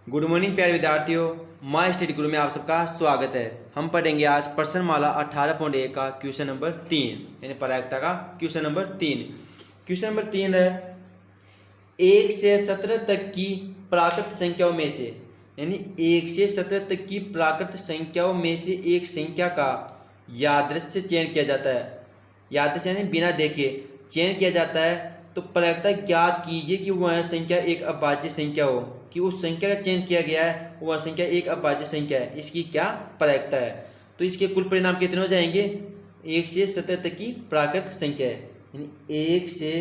Good morning प्यारे विद्यार्थियों, my study गुरु में आप सबका स्वागत है। हम पढ़ेंगे आज प्रश्नमाला 18.1 का क्वेश्चन नंबर 3 यानी प्रायिकता का क्वेश्चन नंबर 3। क्वेश्चन नंबर 3 है 1 से 17 तक की प्राकृत संख्याओं में से, यानी 1 से 17 तक की प्राकृत संख्याओं में से एक संख्या का यादृच्छिक चयन किया जाता है। यादृच्छिक यानी बिना देखे चयन किया जाता है, तो प्रायिकता ज्ञात कीजिए कि वह संख्या एक अभाज्य संख्या हो, कि उस संख्या का चयन किया गया है वह संख्या एक अभाज्य संख्या है। इसकी क्या प्रायिकता है? तो इसके कुल परिणाम कितने हो जाएंगे? 1 से 17 तक की प्राकृत संख्या है, यानी 1 से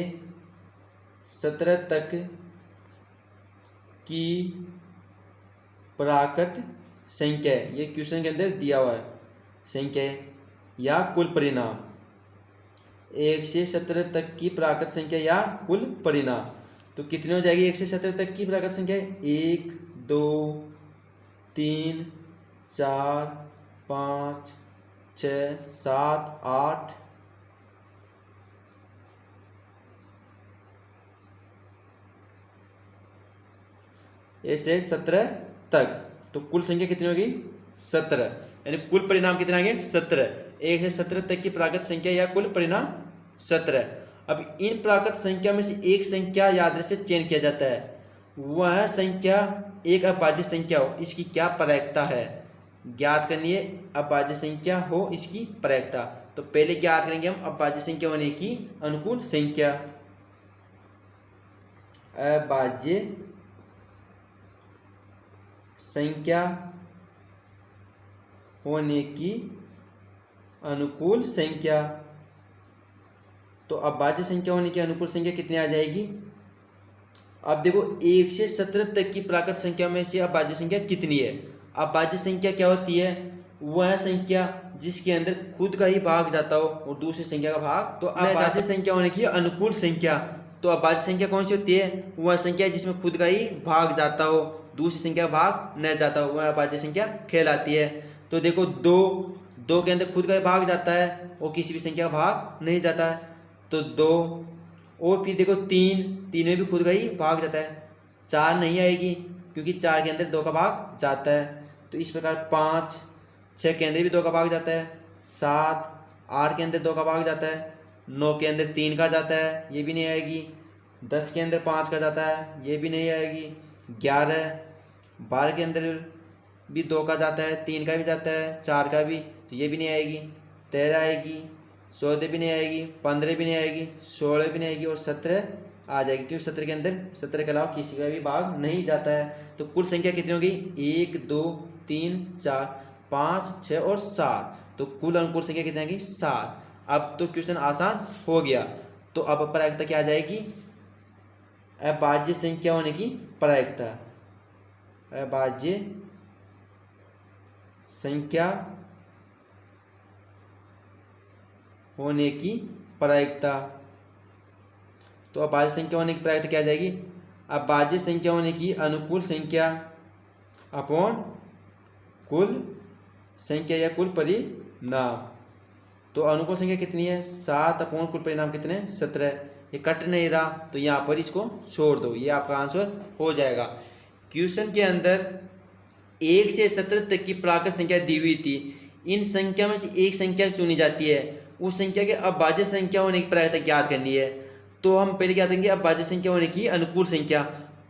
17 तक की प्राकृत संख्या है। ये क्वेश्चन के अंदर दिया हुआ है संख्या है या कुल परिणाम। 1 से 17 तक की प्राकृत संख्या या कुल परिणाम, तो कितने हो जाएगी 1 से 17 तक की प्राकृत संख्या? 1 2 3 4 5 6 7 8 ऐसे 17 तक। तो कुल संख्या कितनी होगी? 17, यानी कुल परिणाम कितना आ गया? 17। 1 से 17 तक की प्राकृत संख्या या कुल परिणाम 17। अब इन प्राकृत संख्या में से एक संख्या यादृच्छिक चयन किया जाता है, वह संख्या एक अभाज्य संख्या हो, इसकी क्या प्रायिकता है? ज्ञात करनी है अभाज्य संख्या हो इसकी प्रायिकता। तो पहले ज्ञात करेंगे हम अभाज्य संख्या होने की अनुकूल संख्या। अभाज्य संख्या होने की अनुकूल संख्या। तो अभाज्य संख्या होने की अनुकूल संख्या कितनी आ जाएगी? अब देखो 1 से 17 तक की प्राकृत संख्या में से अभाज्य संख्या कितनी है? अभाज्य संख्या क्या होती है? वह संख्या जिसके अंदर खुद का ही भाग जाता हो और दूसरी संख्या का भाग। तो अभाज्य संख्या होने की अनुकूल संख्या। तो अभाज्य संख्या कौन सी होती है? वह संख्या जिसमें खुद का ही भाग जाता हो, दूसरी संख्या का भाग न जाता हो, वह अभाज्य संख्या कहलाती है। तो देखो 2 के अंदर खुद का ही भाग जाता है और किसी भी संख्या का भाग नहीं जाता है, तो 2। और फिर देखो 3 में भी खुद का ही भाग जाता है। 4 नहीं आएगी क्योंकि 4 के अंदर 2 का भाग जाता है। तो इस प्रकार 5 6 के अंदर भी 2 का भाग जाता है, 7 8 के अंदर 2 का भाग जाता है, 9 के अंदर 3 का जाता है, ये भी नहीं आएगी। 10 के अंदर 5 का जाता है, ये भी नहीं आएगी। 11 12 के अंदर भी 2 का जाता है, 3 का भी जाता है, 4 का भी, तो ये भी नहीं आएगी। 13 आएगी, 14 भी नहीं आएगी, 15 भी नहीं आएगी, 16 भी नहीं आएगी और 17 आ जाएगी, क्योंकि 17 के अंदर 17 के अलावा किसी का भी भाग नहीं जाता है। तो कुल संख्या कितनी होगी? 1 2 3 4 5 6 और 7। तो कुल अनुकूल संख्या कितनी आएगी? 7। अब तो क्वेश्चन आसान हो गया। तो अब प्रायिकता क्या आ जाएगी? अभाज्य संख्या होने की प्रायिकता। अभाज्य संख्या होने की प्रायिकता। तो अभाज्य संख्या होने की प्रायिकता क्या आ जाएगी? अभाज्य संख्या होने की अनुकूल संख्या अपॉन कुल संख्या या कुल परिणाम। तो अनुकूल संख्या कितनी है? 7 अपॉन कुल परिणाम कितने? 17। ये कट नहीं रहा तो यहाँ पर इसको छोड़ दो, ये आपका आंसर हो जाएगा। क्वेश्चन के अंदर 1 से 17 तक की प्राकृत संख्या दी हुई थी। इन संख्या में से एक संख्या चुनी जाती है, उस संख्या के अभाज्य संख्या होने की प्रायिकता ज्ञात करनी है। तो हम पहले क्या करेंगे? अभाज्य संख्या होने की अनुकूल संख्या।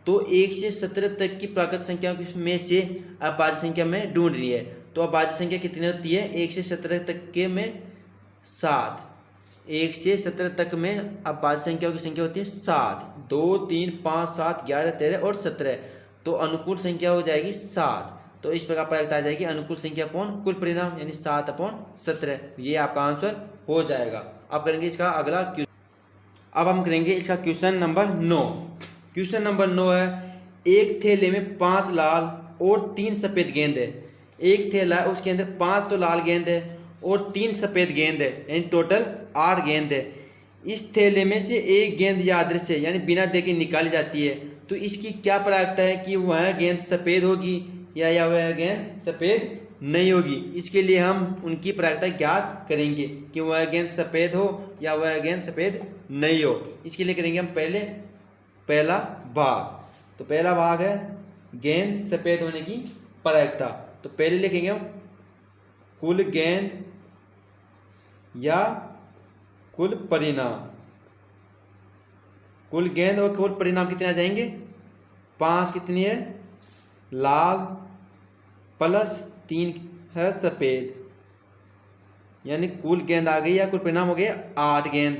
तो 1 से 17 तक की प्राकृत संख्या में से अभाज्य संख्या में ढूंढनी है। तो अभाज्य संख्या कितनी होती है? 1 से 17 तक के में 7। 1 से 17 तक में अभाज्य संख्याओं की संख्या होती है 7। 2 3 5 7 11 13 और 17। तो अनुकूल संख्या हो जाएगी 7। तो इस प्रकार प्रायिकता आ जाएगी अनुकूल संख्या अपॉन कुल परिणाम, यानी 7 अपॉन 17। ये आपका आंसर हो जाएगा। अब करेंगे इसका अगला क्वेश्चन। अब हम करेंगे इसका क्वेश्चन नंबर 9। क्वेश्चन नंबर 9 है एक थैले में 5 लाल और 3 सफ़ेद गेंद है। एक थैला है, उसके अंदर 5 तो लाल गेंद है और 3 सफ़ेद गेंद है, यानी टोटल 8 गेंद है। इस थैले में से एक गेंद यादृच्छिक है, यानी बिना देखे निकाली जाती है। तो इसकी क्या प्रायिकता है कि वह गेंद सफ़ेद होगी या वह गेंद सफ़ेद नहीं होगी? इसके लिए हम उनकी प्रायिकता ज्ञात करेंगे कि वह गेंद सफ़ेद हो या वह गेंद सफ़ेद नहीं हो। इसके लिए करेंगे हम पहला भाग। तो पहला भाग है गेंद सफ़ेद होने की प्रायिकता। तो पहले लिखेंगे हम कुल गेंद या कुल परिणाम। कुल गेंद और कुल परिणाम कितने आ जाएंगे? 5 कितनी है? लाल प्लस 3 है सफ़ेद, यानी कुल गेंद आ गई या कुल परिणाम हो गए 8 गेंद।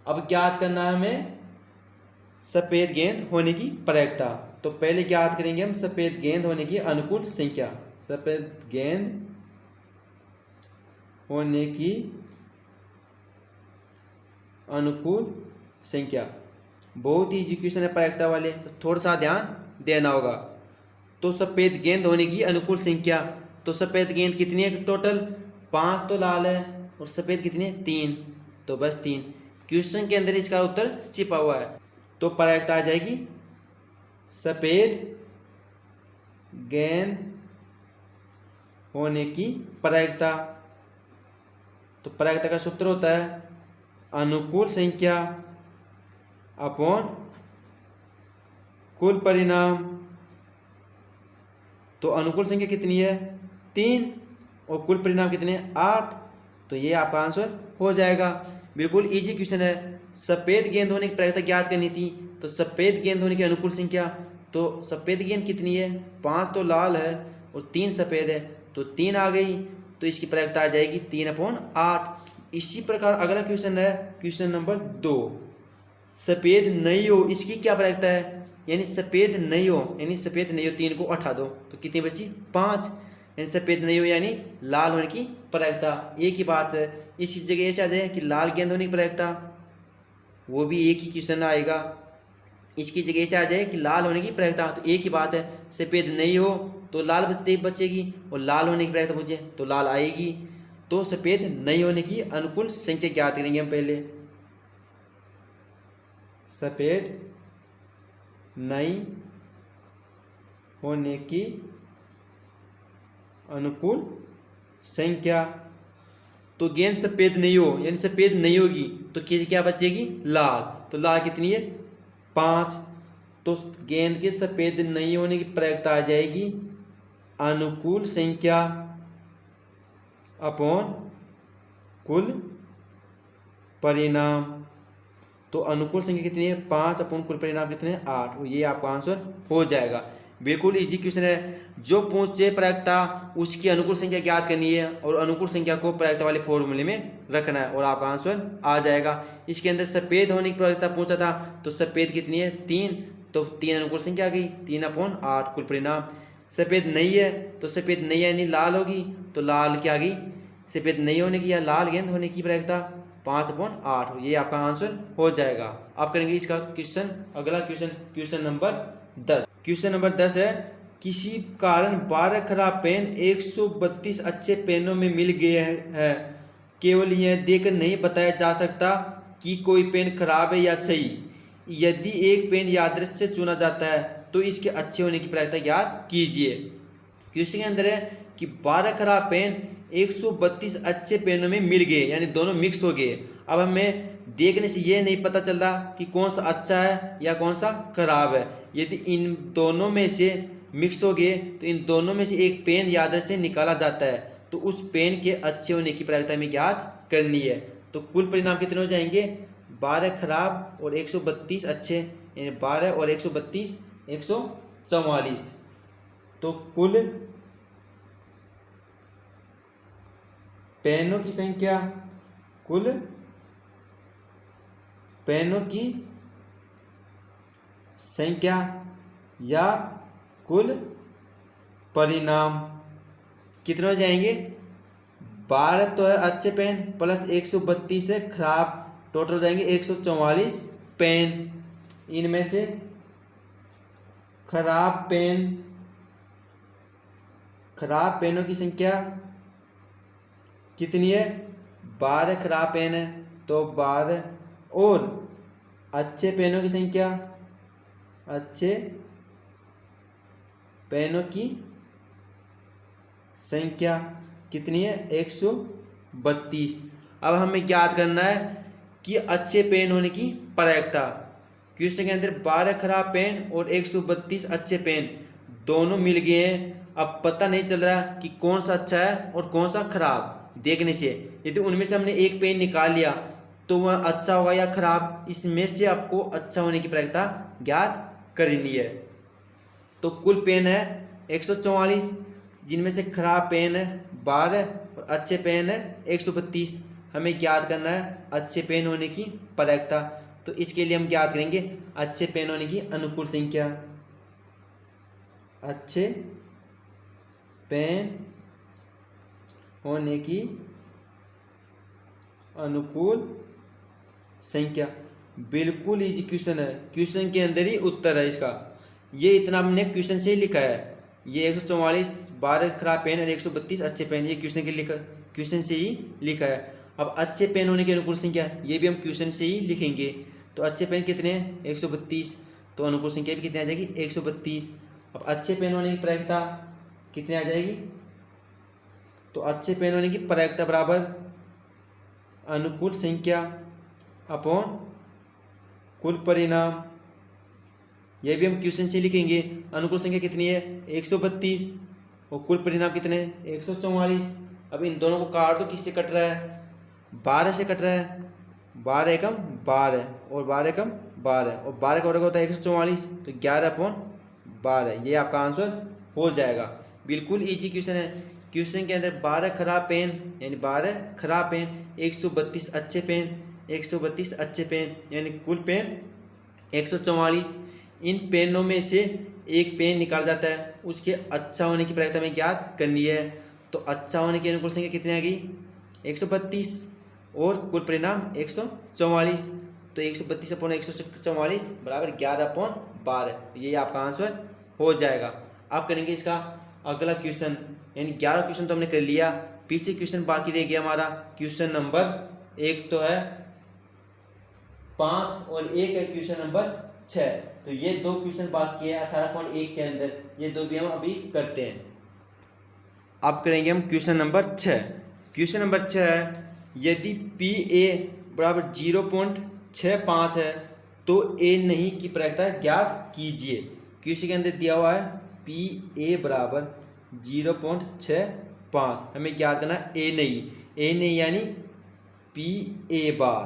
अब ज्ञात करना है हमें सफ़ेद गेंद होने की प्रायिकता। तो पहले ज्ञात करेंगे हम सफ़ेद गेंद होने की अनुकूल संख्या। सफ़ेद गेंद होने की अनुकूल संख्या बहुत ही इजी क्वेश्चन है प्रायिकता वाले, तो थोड़ा सा ध्यान देना होगा। तो सफ़ेद गेंद होने की अनुकूल संख्या, तो सफ़ेद गेंद कितनी है टोटल? 5 तो लाल है और सफ़ेद कितनी है? 3, तो बस 3। क्वेश्चन के अंदर इसका उत्तर छिपा हुआ है। तो प्रायिकता आ जाएगी सफ़ेद गेंद होने की प्रायिकता। तो प्रायिकता का सूत्र होता है अनुकूल संख्या अपॉन कुल परिणाम। तो अनुकूल संख्या कितनी है? 3 और कुल परिणाम कितने हैं? 8। तो ये आपका आंसर हो जाएगा। बिल्कुल इजी क्वेश्चन है। सफ़ेद गेंद होने की प्रायिकता ज्ञात करनी थी, तो सफ़ेद गेंद होने की अनुकूल संख्या, तो सफ़ेद गेंद कितनी है? 5 तो लाल है और 3 सफ़ेद है, तो 3 आ गई। तो इसकी प्रायिकता आ जाएगी 3/8। इसी प्रकार अगला क्वेश्चन है क्वेश्चन नंबर 2। सफ़ेद नहीं हो, इसकी क्या प्रायिकता है? यानी सफ़ेद नहीं हो, यानी सफ़ेद नहीं हो 3 को उठा दो तो कितनी बची? 5। यानी सफ़ेद नहीं हो यानी लाल होने की प्रायिकता। एक ही बात है। इसी जगह ऐसे आ जाए कि लाल गेंद होने की प्रायिकता, वो भी एक ही क्वेश्चन आएगा। इसकी जगह ऐसे आ जाए कि लाल होने की प्रायिकता, तो एक ही बात है। सफ़ेद नहीं हो तो लाल बचेगी और लाल होने की प्रायिकता मुझे तो लाल आएगी। तो सफ़ेद नहीं होने की अनुकूल संख्या ज्ञात करेंगे हम पहले। सफ़ेद नहीं होने की अनुकूल संख्या, तो गेंद सफ़ेद नहीं हो यानी सफ़ेद नहीं होगी तो क्या बचेगी? लाल। तो लाल कितनी है? 5। तो गेंद के सफ़ेद नहीं होने की प्रायिकता आ जाएगी अनुकूल संख्या अपॉन कुल परिणाम। तो अनुकूल संख्या कितनी है? 5 अपॉन कुल परिणाम कितने हैं? 8। और ये आपका आंसर हो जाएगा। बिल्कुल इजी क्वेश्चन है। जो पूछे प्रायिकता उसकी अनुकूल संख्या ज्ञात करनी है और अनुकूल संख्या को प्रायिकता वाले फॉर्मूले में रखना है और आपका आंसर आ जाएगा। इसके अंदर सफ़ेद होने की प्रायिकता पूछा था, तो सफ़ेद कितनी है? 3, तो 3 अनुकूल संख्या आ गई। 3/8 कुल परिणाम। सफ़ेद नहीं है तो सफ़ेद नहीं है यानी लाल होगी, तो लाल क्या आ गई? सफ़ेद नहीं होने की या लाल गेंद होने की प्रायिकता 5/8। ये आपका आंसर हो जाएगा। आप करेंगे इसका क्वेश्चन, अगला question question number 10। Question number 10 है किसी कारण 12 खराब पेन 132 अच्छे पेनों में मिल गए हैं। केवल यह देखकर नहीं बताया जा सकता कि कोई पेन खराब है या सही। यदि एक पेन यादृच्छिक से चुना जाता है तो इसके अच्छे होने की प्रायिकता ज्ञात कीजिए। क्वेश्चन के अंदर है कि 12 खराब पेन 132 अच्छे पेनों में मिल गए, यानी दोनों मिक्स हो गए। अब हमें देखने से ये नहीं पता चल रहा कि कौन सा अच्छा है या कौन सा खराब है। यदि इन दोनों में से मिक्स हो गए तो इन दोनों में से एक पेन यादृच्छिक से निकाला जाता है, तो उस पेन के अच्छे होने की प्रायिकता हमें ज्ञात करनी है। तो कुल परिणाम कितने हो जाएंगे? 12 खराब और 132 अच्छे, यानी 12 और 132 144। तो कुल पेनों की संख्या, कुल पेनों की संख्या या कुल परिणाम कितने हो जाएंगे? 12 तो है अच्छे पेन प्लस 132 है खराब, टोटल हो जाएंगे 144 पेन। इनमें से खराब पेनों की संख्या कितनी है? 12 खराब पेन है तो 12, और अच्छे पेनों की संख्या, अच्छे पेनों की संख्या कितनी है? 132। अब हमें ज्ञात करना है कि अच्छे पेन होने की प्रायिकता। क्वेश्चन के अंदर 12 खराब पेन और 132 अच्छे पेन दोनों मिल गए हैं। अब पता नहीं चल रहा कि कौन सा अच्छा है और कौन सा खराब। देखने से यदि उनमें से हमने एक पेन निकाल लिया तो वह अच्छा होगा या खराब, इसमें से आपको अच्छा होने की प्रायिकता ज्ञात करनी है। तो कुल पेन है 144, जिनमें से खराब पेन है 12 और अच्छे पेन है 132। हमें ज्ञात करना है अच्छे पेन होने की प्रायिकता। तो इसके लिए हम ज्ञात करेंगे अच्छे पेन होने की अनुकूल संख्या। अच्छे पेन होने की अनुकूल संख्या। बिल्कुल इजी क्वेश्चन है, क्वेश्चन के अंदर ही उत्तर है इसका। ये इतना हमने क्वेश्चन से ही लिखा है। ये 144 12 खराब पेन और 132 अच्छे पेन, ये क्वेश्चन के लिखा, क्वेश्चन से ही लिखा है। अब अच्छे पेन होने की अनुकूल संख्या ये भी हम क्वेश्चन से ही लिखेंगे। तो अच्छे पेन कितने हैं 132, तो अनुकूल संख्या भी कितनी आ जाएगी 132। अब अच्छे पेन होने की प्रायिकता कितनी आ जाएगी, तो अच्छे पेन होने की प्रायिकता बराबर अनुकूल संख्या अपॉन कुल परिणाम। ये भी हम क्वेश्चन से लिखेंगे। अनुकूल संख्या कितनी है 132 और कुल परिणाम कितने 144। अब इन दोनों को काट दो, किससे कट रहा है 12 से कट रहा है। 12 एकम 12 और 12 एकम 12 और 12 का वर्ग होता है 144, तो 11/12। ये आपका आंसर हो जाएगा। बिल्कुल इजी क्वेश्चन है। क्वेश्चन के अंदर 12 खराब पेन यानी 12 खराब पेन, 132 अच्छे पेन, 132 अच्छे पेन यानी कुल पेन 144। इन पेनों में से एक पेन निकाल जाता है, उसके अच्छा होने की प्रायिकता हमें ज्ञात करनी है। तो अच्छा होने की अनुकूल संख्या कितनी आ गई 132 और कुल परिणाम 144। तो 132 अपॉन 144 बराबर 11/12। ये आपका आंसर हो जाएगा। अब करेंगे इसका अगला क्वेश्चन, यानी 11 क्वेश्चन तो हमने कर लिया। पीछे क्वेश्चन बाकी रह गया हमारा। क्वेश्चन नंबर 1 तो है 5 और एक है क्वेश्चन नंबर 6। तो ये दो क्वेश्चन बाकी है 18.1 के अंदर, ये दो भी हम अभी करते हैं। अब करेंगे हम क्वेश्चन नंबर 6। क्वेश्चन नंबर 6 है यदि पी ए बराबर 0.65 है तो ए नहीं की प्रायिकता ज्ञात कीजिए। क्वेश्चन के अंदर दिया हुआ है पी ए बराबर 0.65, हमें ज्ञात करना ए नहीं यानी पी ए बार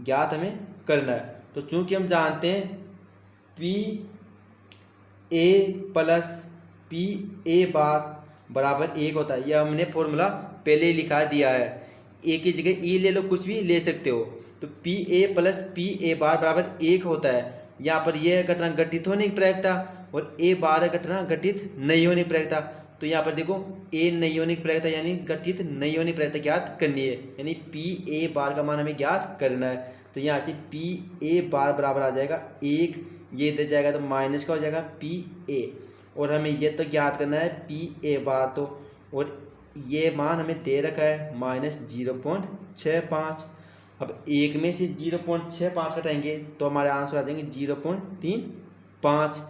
ज्ञात हमें करना है। तो चूंकि हम जानते हैं P A plus P A bar बराबर 1 होता है, यह हमने फॉर्मूला पहले ही लिखा दिया है। ए की जगह ई ले लो, कुछ भी ले सकते हो। तो P A plus P A bar बराबर 1 होता है। यहाँ पर यह घटना घटित होने की प्रायिकता और ए बार घटना घटित नहीं होने की प्रायिकता। तो यहाँ पर देखो ए नहीं होने की प्रायिकता यानी घटित नहीं होने की प्रायिकता ज्ञात करनी है, यानी पी ए बार का मान हमें ज्ञात करना है। तो यहाँ से पी ए बार बराबर आ जाएगा 1, ये इधर जाएगा तो माइनस का हो जाएगा पी ए, और हमें ये तो ज्ञात करना है पी ए बार। तो और ये मान हमें दे रखा है -0.65। अब 1 में से 0.65 घटाएंगे तो हमारे आंसर आ जाएंगे 0.35,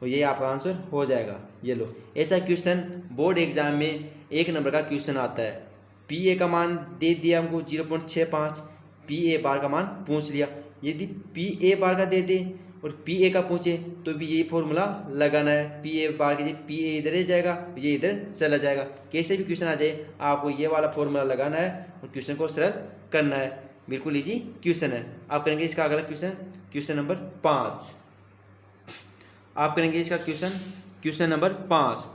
और ये आपका आंसर हो जाएगा। ये लो, ऐसा क्वेश्चन बोर्ड एग्जाम में 1 नंबर का क्वेश्चन आता है। पी ए का मान दे दिया हमको 0.65, पी ए बार का मान पूछ लिया। यदि पी ए बार का दे दे और पी ए का पूछे तो भी यही फॉर्मूला लगाना है। पी ए बार के पी ए इधर ही जाएगा, ये इधर चला जाएगा। कैसे भी क्वेश्चन आ जाए आपको ये वाला फॉर्मूला लगाना है और क्वेश्चन को सरल करना है। बिल्कुल इजी क्वेश्चन है। आप करेंगे इसका अगला क्वेश्चन, क्वेश्चन नंबर 5। आप करेंगे इसका क्वेश्चन नंबर 5।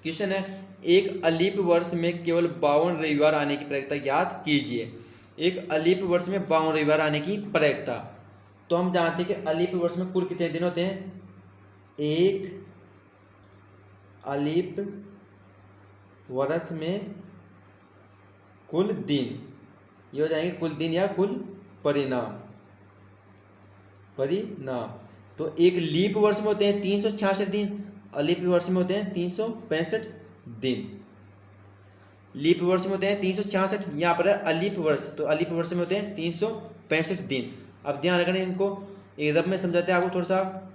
क्वेश्चन है एक अलीप वर्ष में केवल 52 रविवार आने की प्रायिकता ज्ञात कीजिए। एक अलीप वर्ष में 52 रविवार आने की प्रायिकता। तो हम जानते हैं कि अलीप वर्ष में कुल कितने दिन होते हैं। एक अलीप वर्ष में कुल दिन, ये हो जाएंगे कुल दिन या कुल परिणाम। तो एक लीप वर्ष में होते हैं 366 दिन, अलीप वर्ष में होते हैं 365 दिन। लीप वर्ष में होते हैं 366, यहाँ पर है अलीप वर्ष, तो अलीप वर्ष में होते हैं 365 दिन। अब ध्यान रखना इनको एकदम में समझाते हैं आपको थोड़ा सा।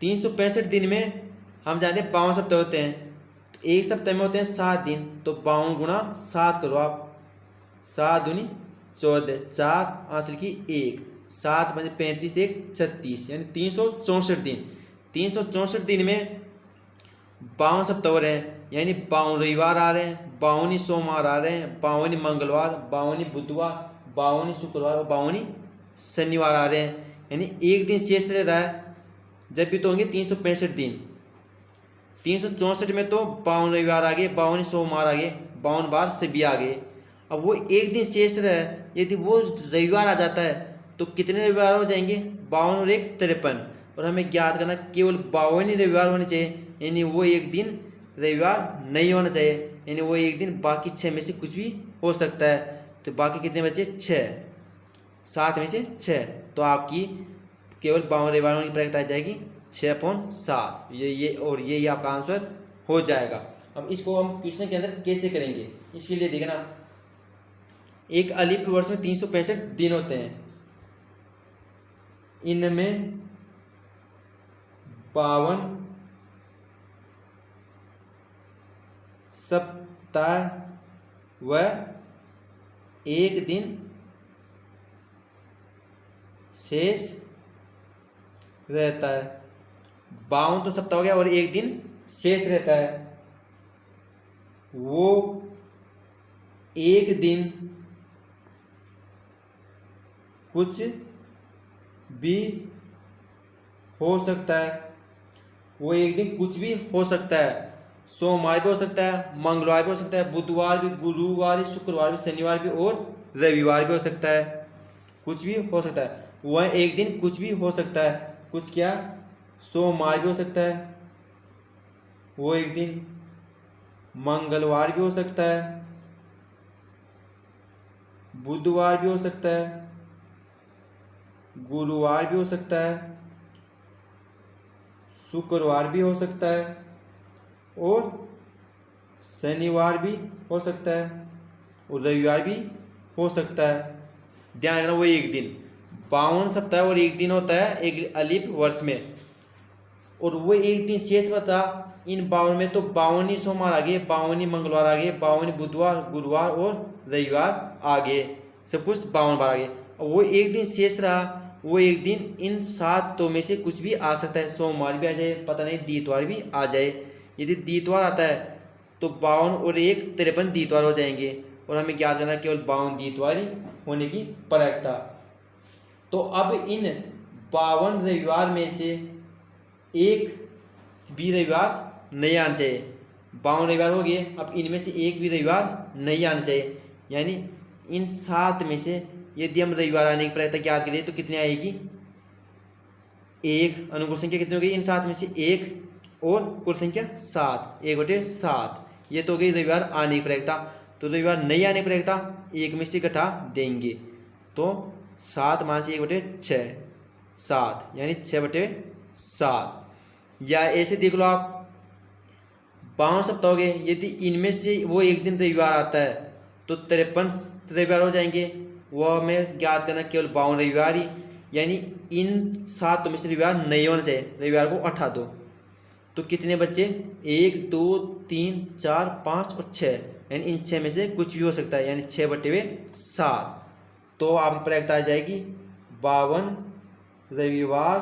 365 दिन में हम जानते हैं 52 सप्ताह होते हैं, तो एक सप्ताह में होते हैं 7 दिन, तो 52 गुणा 7 करो आप, 7 दूनी 14, 4 आंसर की 1, 7 बजे 35 1 36 यानी 364 दिन। 364 दिन में 52 सप्ताह हैं, यानी 52 रविवार आ रहे हैं, 52 सोमवार आ रहे हैं, 52 मंगलवार, 52 बुधवार, 52 शुक्रवार और 52 शनिवार आ रहे हैं। यानी एक दिन शेष रह रहा है, जब भी तो होंगे 365 दिन। 364 में तो 52 रविवार आ गए, 52 सोमवार आ गए, 52 बार सभी आ गए। अब वो एक दिन शेष रहे, यदि वो रविवार आ जाता है तो कितने रविवार हो जाएंगे? 52 और 1 53। और हमें ज्ञात करना केवल 52 ही रविवार होने चाहिए, यानी वो एक दिन रविवार नहीं होना चाहिए, यानी वो एक दिन बाकी 6 में से कुछ भी हो सकता है। तो बाकी कितने बचे? 6, 7 में से 6। तो आपकी केवल 52 रविवार होने की प्रायिकता आ जाएगी 6/7। ये आपका आंसर हो जाएगा। अब इसको हम क्वेश्चन के अंदर कैसे करेंगे, इसके लिए देखना, एक अलिफ वर्ष में 365 दिन होते हैं, इनमें 52 सप्ताह व एक दिन शेष रहता है। 52 तो सप्ताह हो गया और एक दिन शेष रहता है। वो एक दिन कुछ भी हो सकता है, वो एक दिन कुछ भी हो सकता है। सोमवार भी हो सकता है, मंगलवार भी हो सकता है, बुधवार भी, गुरुवार भी, शुक्रवार भी, शनिवार भी और रविवार भी हो सकता है। कुछ भी हो सकता है, वह एक दिन कुछ भी हो सकता है। कुछ क्या? सोमवार भी हो सकता है, वो एक दिन मंगलवार भी हो सकता है, बुधवार भी हो सकता है, गुरुवार भी हो सकता है, शुक्रवार भी हो सकता है और शनिवार भी हो सकता है और रविवार भी हो सकता है। ध्यान रखना, वो एक दिन 52 सप्ताह और एक दिन होता है एक अलिफ वर्ष में, और वो एक दिन शेष बता। इन 52 में तो 52 ही सोमवार आ गए, 52 ही मंगलवार आ गए, 52 बुधवार, गुरुवार और रविवार आ गए, सब कुछ 52 बार आ गए। और वो एक दिन शेष रहा, वो एक दिन इन 7 में से कुछ भी आ सकता है। सोमवार भी आ जाए, पता नहीं दीतवार भी आ जाए। यदि दीतवार आता है तो 52 और 1 53 दीतवार हो जाएंगे, और हमें क्या करना, केवल 52 दीतवार ही होने की प्रायिकता। तो अब इन 52 रविवार में से एक भी रविवार नहीं आना चाहिए। 52 रविवार हो गए, अब इनमें से एक भी रविवार नहीं आना चाहिए। यानी इन 7 में से यदि हम रविवार आने की प्रायिकता ज्ञात करें तो कितनी आएगी? 1। अनुकूल संख्या कितनी हो गई? इन 7 में से 1 और कुल संख्या 7, 1/7। ये तो हो गई रविवार आने की प्रायिकता। तो रविवार नहीं आने की प्रायिकता 1 में से घटा देंगे, तो 7 में से 1/6, 7, यानी 6/7। या ऐसे देख लो आप, 52 सप्ताह हो गए, यदि इनमें से वो एक दिन रविवार आता है तो 53 रविवार हो जाएंगे। वह हमें ज्ञात करना केवल 52 रविवार ही, यानी इन 7 में से रविवार नहीं होना चाहिए। रविवार को हटा दो तो कितने बच्चे? 1 2 3 4 5 और 6, यानी इन 6 में से कुछ भी हो सकता है, यानी 6/7। तो आपकी प्रायिकता आ जाएगी 52 रविवार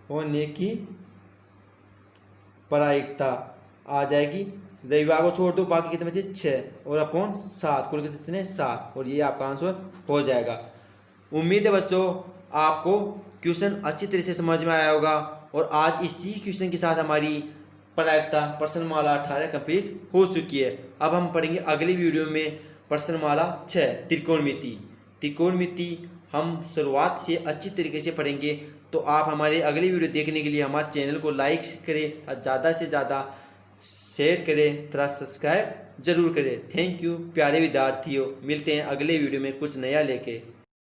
होने की प्रायिकता आ जाएगी। रविवार को छोड़ दो, बाकी कितने बचे? 6 और अपॉन 7, कुल कितने? 7, और ये आपका आंसर हो जाएगा। उम्मीद है बच्चों आपको क्वेश्चन अच्छी तरह से समझ में आया होगा, और आज इसी क्वेश्चन के साथ हमारी प्रायिकता प्रश्नमाला 18 कंप्लीट हो चुकी है। अब हम पढ़ेंगे अगली वीडियो में प्रश्नमाला 6 त्रिकोणमिति। त्रिकोणमिति हम शुरुआत से अच्छी तरीके से पढ़ेंगे। तो आप हमारे अगली वीडियो देखने के लिए हमारे चैनल को लाइक करें, ज़्यादा से ज़्यादा शेयर करें, थोड़ा सब्सक्राइब जरूर करें। थैंक यू प्यारे विद्यार्थियों, मिलते हैं अगले वीडियो में कुछ नया लेके।